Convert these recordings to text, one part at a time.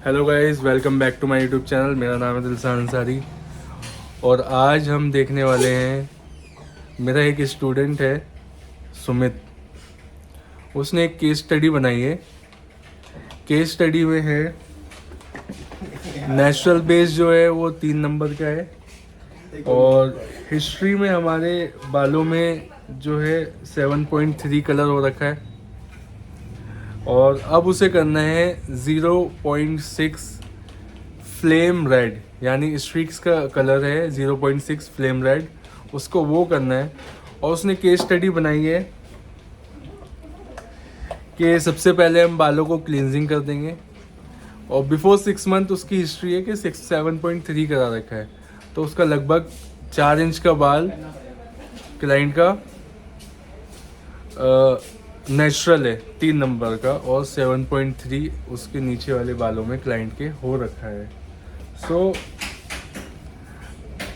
Hello guys, welcome back to my YouTube channel. मेरा नाम है दिलसान अंसारी और आज हम देखने वाले हैं, मेरा एक स्टूडेंट है सुमित, उसने एक केस स्टडी बनाई है। केस स्टडी में है नेचुरल बेस जो है वो 3 नंबर का है और हिस्ट्री में हमारे बालों में जो है 7.3 कलर हो रखा है और अब उसे करना है 0.6 फ्लेम रेड, यानी स्ट्रीक्स का कलर है 0.6 फ्लेम रेड, उसको वो करना है। और उसने केस स्टडी बनाई है कि सबसे पहले हम बालों को क्लींजिंग कर देंगे और बिफोर 6 मंथ उसकी हिस्ट्री है कि 7.3 करा रखा है, तो उसका लगभग 4 इंच का बाल क्लाइंट का नेचुरल है 3 नंबर का और 7.3 उसके नीचे वाले बालों में क्लाइंट के हो रखा है।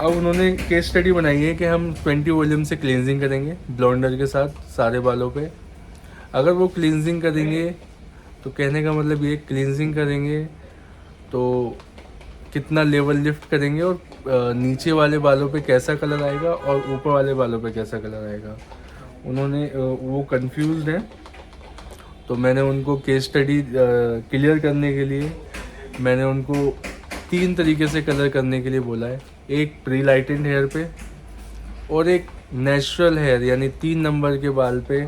अब उन्होंने केस स्टडी बनाई है कि हम 20 वॉल्यूम से क्लींजिंग करेंगे ब्लोंडर के साथ सारे बालों पे। अगर वो क्लींजिंग करेंगे तो कहने का मतलब ये क्लींजिंग करेंगे तो कितना लेवल लिफ्ट करेंगे और नीचे वाले बालों पे कैसा कलर आएगा और ऊपर वाले बालों पे कैसा कलर आएगा। उन्होंने वो कंफ्यूज्ड हैं, तो मैंने उनको केस स्टडी क्लियर करने के लिए मैंने उनको 3 तरीके से कलर करने के लिए बोला है। एक प्री लाइटेंड हेयर पे और एक नेचुरल हेयर यानी 3 नंबर के बाल पे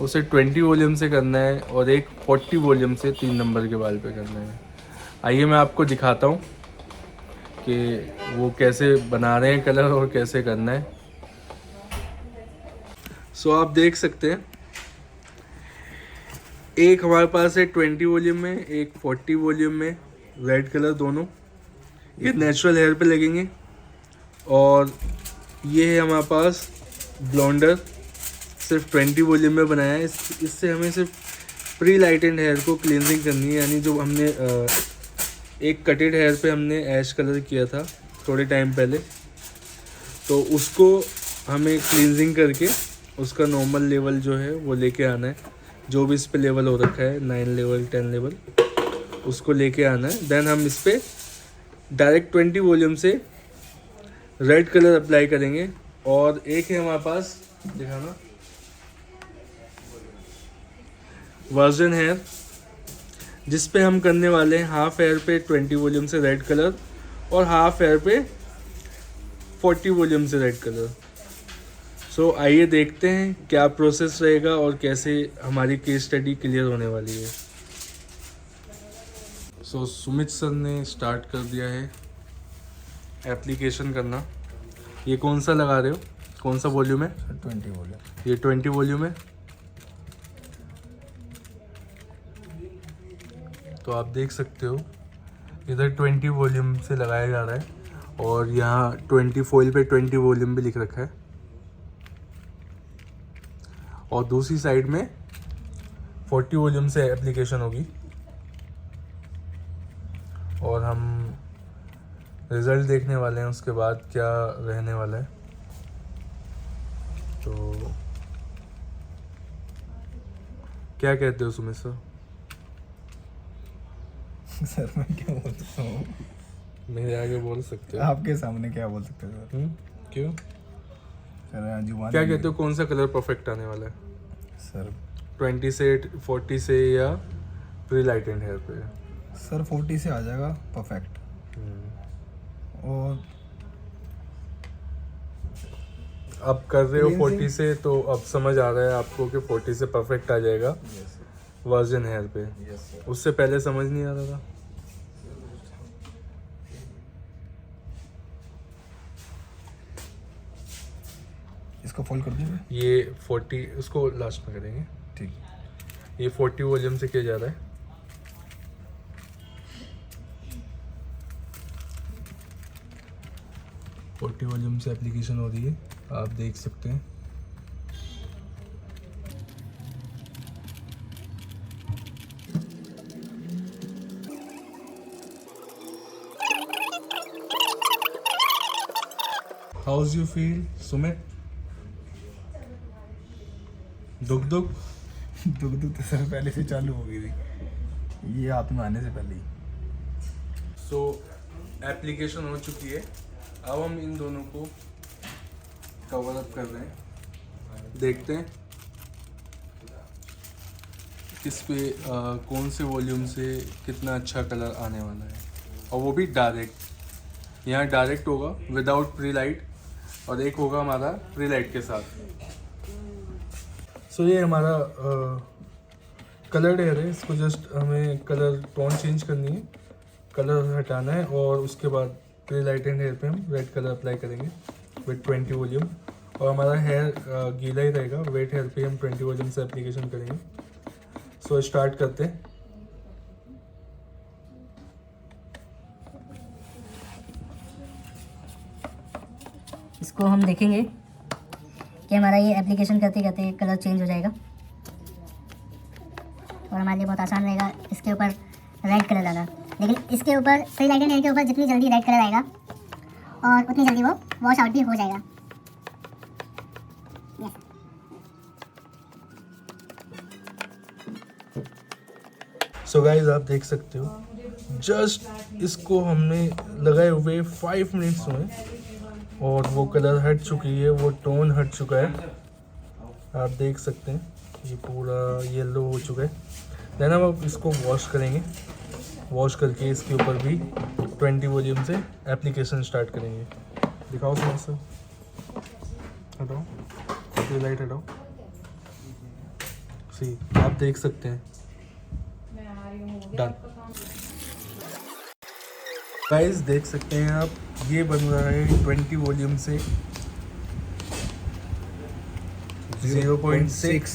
उसे 20 वॉल्यूम से करना है और एक 40 वॉल्यूम से 3 नंबर के बाल पे करना है। आइए मैं आपको दिखाता हूँ कि वो कैसे बना रहे हैं कलर और कैसे करना है। आप देख सकते हैं एक हमारे पास है 20 वॉल्यूम में, एक 40 वॉल्यूम में रेड कलर, दोनों ये नेचुरल हेयर पे लगेंगे। और ये है हमारे पास ब्लोंडर, सिर्फ 20 वॉल्यूम में बनाया है। इससे हमें सिर्फ प्री लाइटेंड हेयर को क्लींजिंग करनी है, यानी जो हमने एक कटेड हेयर पे हमने ऐश कलर किया था थोड़े टाइम पहले, तो उसको हमें क्लींजिंग करके उसका नॉर्मल लेवल जो है वो लेके आना है। जो भी इस पे लेवल हो रखा है 9 लेवल 10 लेवल उसको लेके आना है। देन हम इस पे डायरेक्ट 20 वॉल्यूम से रेड कलर अप्लाई करेंगे। और एक है हमारे पास, दिखाना, वर्जन हेयर, जिस पे हम करने वाले हैं हाफ हेयर पे 20 वॉल्यूम से रेड कलर और हाफ हेयर पे 40 वॉल्यूम से रेड कलर। आइए देखते हैं क्या प्रोसेस रहेगा और कैसे हमारी केस स्टडी क्लियर होने वाली है। सुमित सर ने स्टार्ट कर दिया है एप्लीकेशन करना। ये कौन सा लगा रहे हो, कौन सा वॉल्यूम है? 20 वॉल्यूम। ये 20 वॉल्यूम है। तो आप देख सकते हो इधर 20 वॉल्यूम से लगाया जा रहा है और यहाँ 20 फॉइल पे 20 वॉल्यूम भी लिख रखा है और दूसरी साइड में 40 वॉल्यूम से एप्लीकेशन होगी। और हम रिज़ल्ट देखने वाले हैं उसके बाद क्या रहने वाला है। तो क्या कहते हो सुमित सर? सर मैं क्या बोल सकता हूँ? मेरे आगे बोल सकते हो। आपके सामने क्या बोल सकते हो सर? क्यों? सर जुबान क्या कहते हो, कौन सा कलर परफेक्ट आने वाला है सर? 20 से 40 से या प्री लाइटेंड हेयर पे? सर 40 से आ जाएगा परफेक्ट। और अब कर रहे हो 40 से, तो अब समझ आ रहा है आपको कि 40 से परफेक्ट आ जाएगा वर्जन हेयर पे। उससे पहले समझ नहीं आ रहा था। इसको फोल्ड कर दूँगा। ये 40 उसको लास्ट में करेंगे, ठीक। ये 40 वॉल्यूम से किया जा रहा है। फोर्टी वॉल्यूम से एप्लीकेशन हो रही है, आप देख सकते हैं। House you feel Sumit? दुख दुख दुख तो सर पहले से चालू हो गई थी, ये हाथ में आने से पहले ही। सो एप्लीकेशन हो चुकी है। अब हम इन दोनों को कवर अप कर रहे हैं, देखते हैं किस पे कौन से वॉल्यूम से कितना अच्छा कलर आने वाला है, और वो भी डायरेक्ट। यहाँ डायरेक्ट होगा विदाउट प्री लाइट, और एक होगा हमारा प्री लाइट के साथ। सो ये हमारा कलर हेयर है, इसको जस्ट हमें कलर टोन चेंज करनी है, कलर हटाना है, और उसके बाद प्री लाइट एंड हेयर पे हम रेड कलर अप्लाई करेंगे विद 20 वॉल्यूम। और हमारा हेयर गीला ही रहेगा, वेट हेयर पे हम 20 वॉल्यूम से एप्लीकेशन करेंगे। सो स्टार्ट करते हैं। इसको हम देखेंगे कि हमारा ये एप्लीकेशन करते करते कलर चेंज हो जाएगा और हमारे लिए बहुत आसान रहेगा इसके ऊपर रेड कलर डालना। लेकिन इसके ऊपर फ्री लाइट एंड हेयर के ऊपर जितनी जल्दी रेड कलर आएगा और उतनी जल्दी वो वॉश आउट भी हो जाएगा। सो गाइज आप देख सकते हो, जस्ट इसको हमने लगाए हुए 5 मिनट्स हुए और वो कलर हट चुकी है, वो टोन हट चुका है। आप देख सकते हैं ये पूरा येलो हो चुका है। देन हम अब इसको वॉश करेंगे, वॉश करके इसके ऊपर भी 20 वॉल्यूम से एप्लीकेशन स्टार्ट करेंगे। दिखाओ थोड़ा सा, हटाओ ये लाइट हटाओ। सी आप देख सकते हैं, डन। गाइस देख सकते हैं आप, ये बन रहा है 20 वॉल्यूम से 0.6,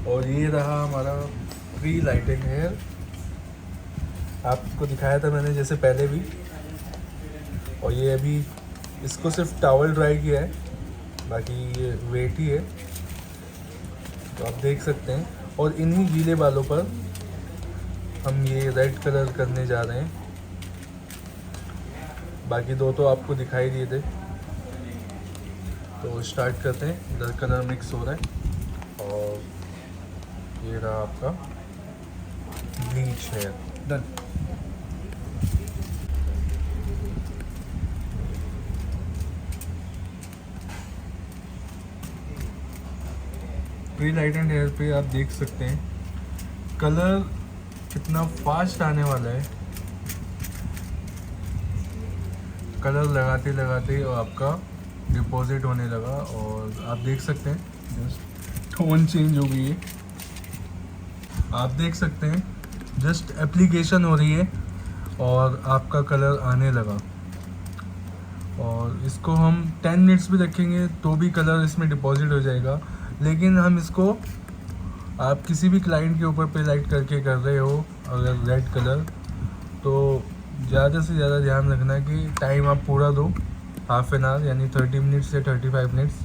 और ये रहा हमारा प्री लाइटेड हेयर। आपको दिखाया था मैंने जैसे पहले भी, और ये अभी इसको सिर्फ टॉवल ड्राई किया है, बाकी ये वेट ही है, तो आप देख सकते हैं। और इन्हीं गीले बालों पर हम ये रेड कलर करने जा रहे हैं। बाकी दो तो आपको दिखाई दिए थे, तो स्टार्ट करते हैं। इधर कलर मिक्स हो रहा है और ये रहा आपका bleach hair, done. Prelightened hair पे आप देख सकते हैं कलर कितना फास्ट आने वाला है। कलर लगाते लगाते और आपका डिपॉजिट होने लगा, और आप देख सकते हैं जस्ट टोन चेंज हो गई है। आप देख सकते हैं जस्ट एप्लीकेशन हो रही है और आपका कलर आने लगा। और इसको हम 10 मिनट्स भी रखेंगे तो भी कलर इसमें डिपॉजिट हो जाएगा। लेकिन हम इसको, आप किसी भी क्लाइंट के ऊपर पे लाइट करके कर रहे हो अगर रेड कलर, तो ज़्यादा से ज़्यादा ध्यान रखना कि टाइम आप पूरा दो, हाफ एन आवर यानी 30 मिनट्स से 35 मिनट्स,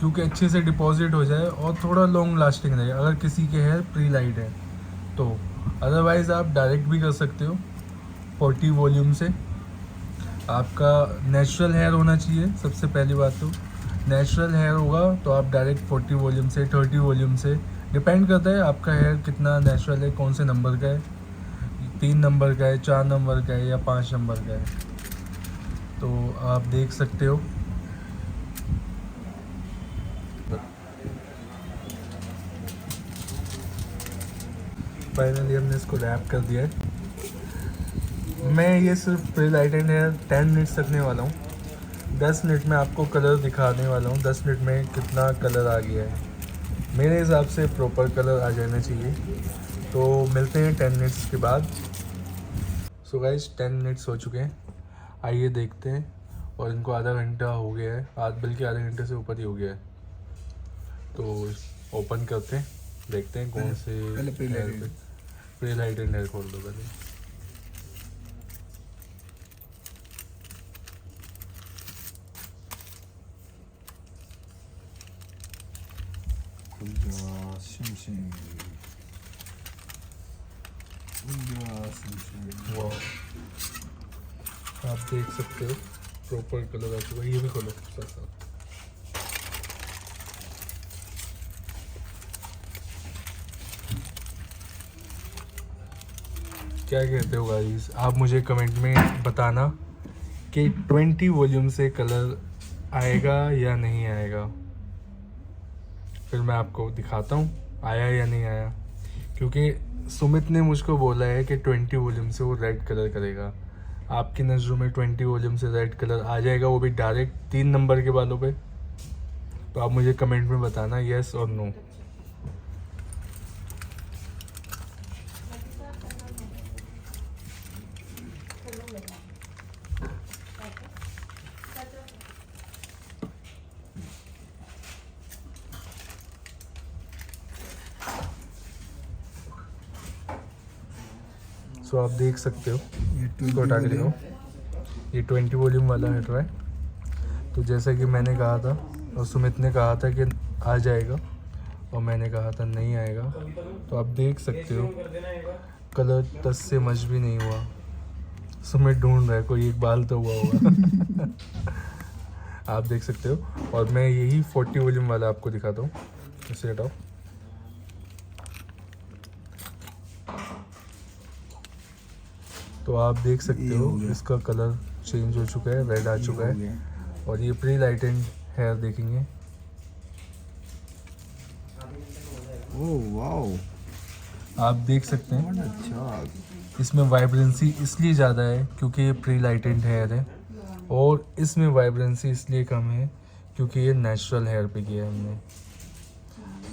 क्योंकि अच्छे से डिपॉजिट हो जाए और थोड़ा लॉन्ग लास्टिंग रहे अगर किसी के हेयर प्री लाइट है तो। अदरवाइज़ आप डायरेक्ट भी कर सकते हो 40 वॉल्यूम से। आपका नेचुरल हेयर होना चाहिए सबसे पहली बात, तो नेचुरल हेयर होगा तो आप डायरेक्ट 40 वॉल्यूम से 30 वॉल्यूम से, डिपेंड करता है आपका हेयर कितना नेचुरल है, कौन से नंबर का है, 3 नंबर का है, 4 नंबर का है या 5 नंबर का है। तो आप देख सकते हो फाइनली हमने इसको रैप कर दिया है। मैं ये सिर्फ prelightened hair 10 minutes रखने वाला हूँ। 10 मिनट में आपको कलर दिखाने वाला हूँ, 10 मिनट में कितना कलर आ गया है। मेरे हिसाब से प्रॉपर कलर आ जाना चाहिए। तो मिलते हैं 10 मिनट्स के बाद। सो गाइस 10 मिनट्स हो चुके हैं, आइए देखते हैं। और इनको आधा घंटा हो गया है, बल्कि आधे घंटे से ऊपर ही हो गया है। तो ओपन करते हैं, देखते हैं कौन से प्री लाइट एंड हेयर खोल दो पहले। वाह, आप देख सकते हो प्रॉपर कलर आ चुका है। ये भी खोलो साथ साथ। क्या कहते हो गाइस, आप मुझे कमेंट में बताना कि 20 वॉल्यूम से कलर आएगा या नहीं आएगा। फिर मैं आपको दिखाता हूँ आया या नहीं आया, क्योंकि सुमित ने मुझको बोला है कि 20 वॉल्यूम से वो रेड कलर करेगा। आपकी नज़रों में 20 वॉल्यूम से रेड कलर आ जाएगा, वो भी डायरेक्ट 3 नंबर के बालों पे? तो आप मुझे कमेंट में बताना येस और नो। सो आप देख सकते हो, इसको हटा के दिखाओ, ये 20 वॉल्यूम वाला हट रहा है। तो जैसा कि मैंने कहा था और सुमित ने कहा था कि आ जाएगा, और मैंने कहा था नहीं आएगा। तो आप देख सकते हो कलर टच से मच भी नहीं हुआ। सुमित ढूंढ रहा है कोई एक बाल तो हुआ होगा। आप देख सकते हो, और मैं यही 40 वॉल्यूम वाला आपको दिखाता हूँ। इसे हटाओ। तो आप देख सकते हो इसका कलर चेंज हो चुका है, रेड आ चुका है। और ये प्री लाइटेंड हेयर देखेंगे। ओह वाओ, आप देख सकते हैं अच्छा। इसमें वाइब्रेंसी इसलिए ज़्यादा है क्योंकि ये प्री लाइटेंड हेयर है, और इसमें वाइब्रेंसी इसलिए कम है क्योंकि ये नेचुरल हेयर पे किया है हमने।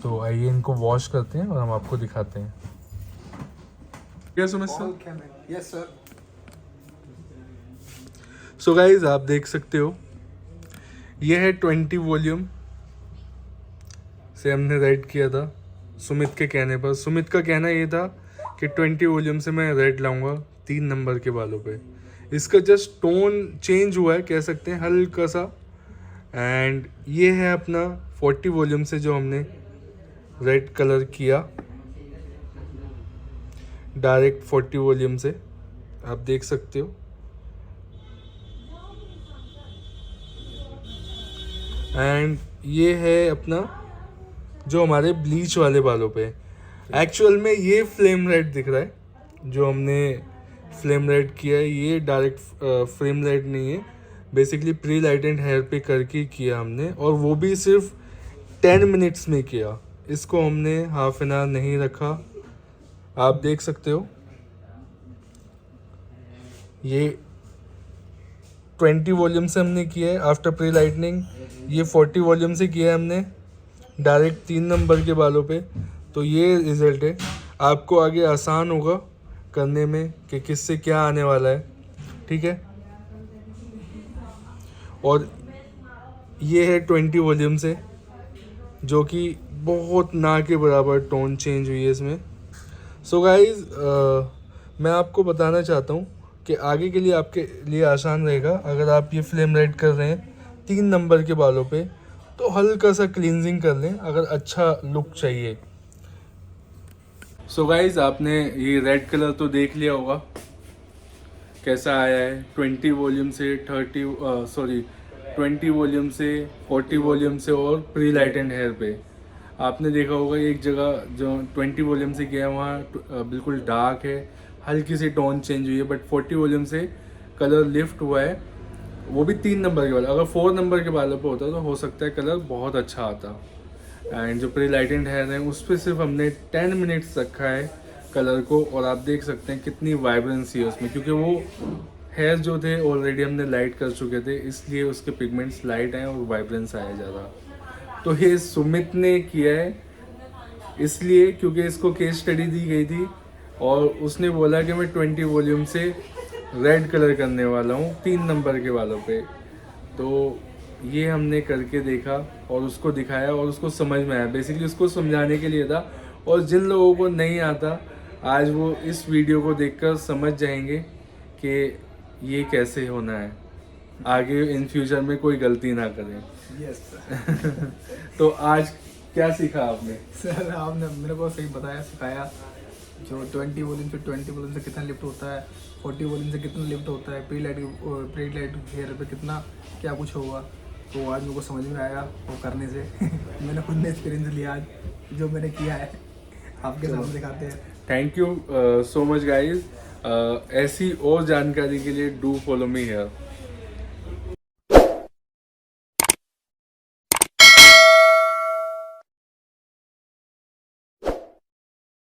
तो आइए इनको वॉश करते हैं और हम आपको दिखाते हैं। क्या समझते? Yes sir. सो गाइज आप देख सकते हो ये है 20 वॉल्यूम से हमने रेड किया था सुमित के कहने पर। सुमित का कहना ये था कि 20 वॉल्यूम से मैं रेड लाऊंगा 3 नंबर के बालों पे। इसका जस्ट टोन चेंज हुआ है, कह सकते हैं हल्का सा। एंड ये है अपना 40 वॉल्यूम से जो हमने रेड कलर किया, डायरेक्ट 40 वॉल्यूम से। आप देख सकते हो। एंड ये है अपना जो हमारे ब्लीच वाले बालों पे। एक्चुअल में ये फ्लेम रेड दिख रहा है जो हमने फ्लेम रेड किया है, ये डायरेक्ट फ्लेम रेड नहीं है। बेसिकली प्री लाइटेंड हेयर पे करके किया हमने, और वो भी सिर्फ 10 मिनट्स में किया। इसको हमने हाफ एन आवर नहीं रखा। आप देख सकते हो ये 20 वॉल्यूम से हमने किया है आफ्टर प्री लाइटनिंग। ये 40 वॉल्यूम से किया है हमने डायरेक्ट 3 नंबर के बालों पे। तो ये रिज़ल्ट है। आपको आगे आसान होगा करने में कि किससे क्या आने वाला है, ठीक है। और ये है 20 वॉल्यूम से, जो कि बहुत ना के बराबर टोन चेंज हुई है इसमें। सो गाइज मैं आपको बताना चाहता हूँ कि आगे के लिए आपके लिए आसान रहेगा अगर आप ये फ्लेम रेड कर रहे हैं 3 नंबर के बालों पे, तो हल्का सा क्लींजिंग कर लें अगर अच्छा लुक चाहिए। सो गाइज आपने ये रेड कलर तो देख लिया होगा कैसा आया है। 20 वॉल्यूम से 20 वॉल्यूम से 40 वॉल्यूम से और प्री लाइटेंड हेयर पे। आपने देखा होगा एक जगह जो 20 वॉल्यूम से किया है वहाँ बिल्कुल डार्क है, हल्की सी टोन चेंज हुई है। बट 40 वॉल्यूम से कलर लिफ्ट हुआ है, वो भी 3 नंबर के बाल। अगर 4 नंबर के बालों पे होता तो हो सकता है कलर बहुत अच्छा आता। एंड जो प्री लाइटेंड हेयर है उस पर सिर्फ हमने 10 मिनट्स रखा है कलर को, और आप देख सकते हैं कितनी वाइब्रेंसी है उसमें, क्योंकि वो हेयर जो थे ऑलरेडी हमने लाइट कर चुके थे, इसलिए उसके पिगमेंट्स लाइट आए और वाइब्रेंस आया ज़्यादा। तो ये सुमित ने किया है इसलिए क्योंकि इसको केस स्टडी दी गई थी, और उसने बोला कि मैं 20 वॉल्यूम से रेड कलर करने वाला हूँ 3 नंबर के बालों पे। तो ये हमने करके देखा और उसको दिखाया और उसको समझ में आया। बेसिकली उसको समझाने के लिए था, और जिन लोगों को नहीं आता आज वो इस वीडियो को देखकर समझ जाएंगे कि ये कैसे होना है, आगे इन फ्यूचर में कोई गलती ना करें। Yes sir. तो आज क्या सीखा आपने? सर आपने मेरे को सही बताया, सिखाया। जो 20 वॉल्यूम से 20 वॉल्यूम से कितना लिफ्ट होता है, 40 वॉल्यूम से कितना लिफ्ट होता है, प्री लाइट हेयर पे कितना क्या कुछ होगा। तो आज मेरे को समझ में आया वो करने से। मैंने खुद ने एक्सपीरियंस लिया आज, जो मैंने किया है आपके सामने दिखाते हैं। Thank you so much guys. ऐसी और जानकारी के लिए डू फॉलो मी हियर।